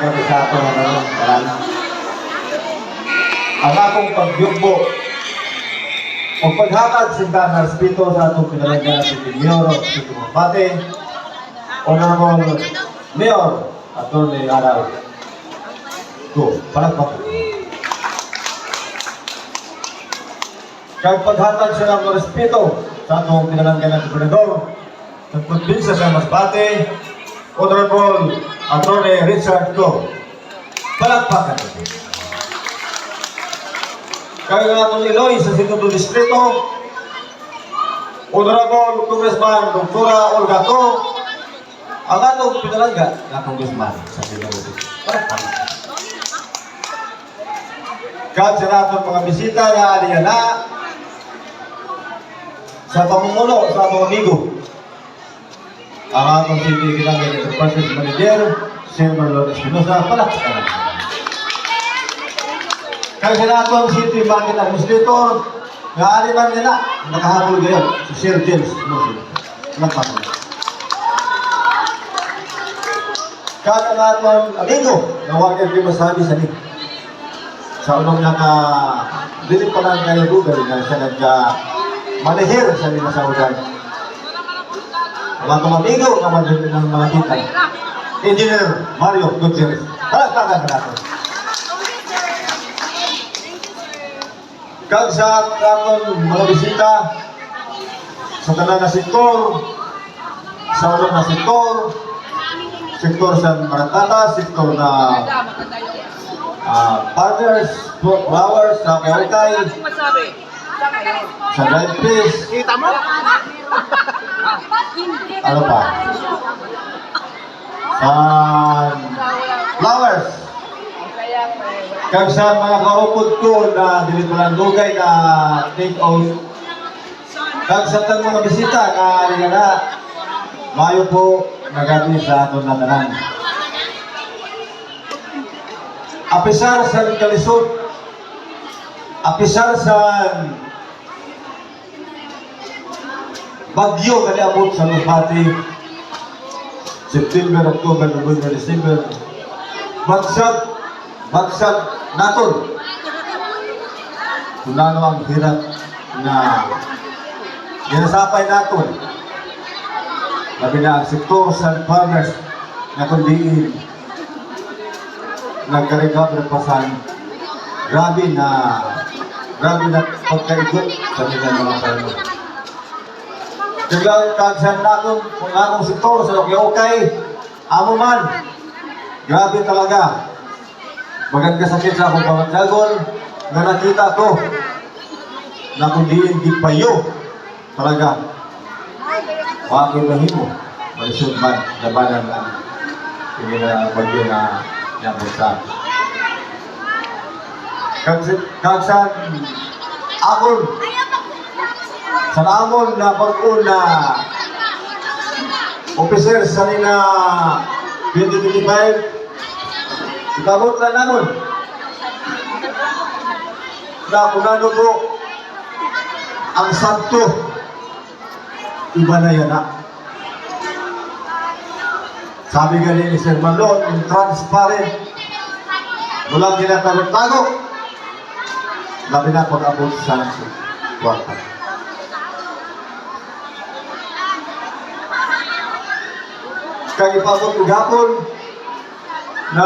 Gabi sa ato ang akong pagyugbo o paghatag sinta respeto sa atong pinalagyan si Mayor si Tumapate Honorable Mayor Atty. Aral ko palagpak kag paghatag sa ng respeto sa atong pinalagyan si Gobernador sa probinsya sa Masbate Honorable Atty. Richard Go palagpakan kaya nga itong Iloy sa Segundo Distrito, Honorable Congressman Dr. Olga Ko, ang atong pinalangga na Congressman sa Segundo Distrito. Kahit sa natong mga bisita na aliyana sa pamumuno sa mga amigo, ang atong City Kinangay Enterprises Manager, Sir Marlon Espinosa, palakpakan. Kaya sa natong City Market Administrator, naaliman nila, nakahabol ngayon, si Sir James Mosin. Nagpapalala. Kaya ang atong amigo, na huwag yung masabi sa nito. Sa unang dilip pa lang kayo lugar na siya nagmanihir sa nila sa ulan. Ang atong amigo, kamadali ng mga kita. Engineer Mario Gutierrez. Palagpakan ka natin. Kag sa atong mga bisita sa tanan na sektor, sa unang na sektor sa Maratata, sektor na partners, flowers, sa Kayokay, sa Drive Peace, ano pa? Sa flowers, kag sa mga kaupod ko na dili pa lang dugay na take out. Kag sa tang mga bisita na alin na mayo po nagabi sa aton na tanan. Apisar sa kalisod, apisar sa bagyo kali abot sa Masbate, September, October, November, December, bagsag naton. Kung ano ang hirap na ginasapay naton. Labi na ang sektor sa farmers na kundi nagkarigab pasan. Grabe na pagkaikot sa mga mga farmers. Kaya kagsan naton kung akong sektor sa okay, amo man. Grabe talaga. Maganda sakit sa akong pamagdagon na nakita ko na kung di payo talaga wakil mahimo malisod man labanan ang hindi na bagyo na nabusa. Kagsan akon sa namon na pag-un na officer sa nina 2025 itabot na nanon na kunano po ang santo iba na yan sabi galing ni Sir Malon yung transparent walang ginatago labi na pag-abot sa kwarta kaya ipabot ko gapon na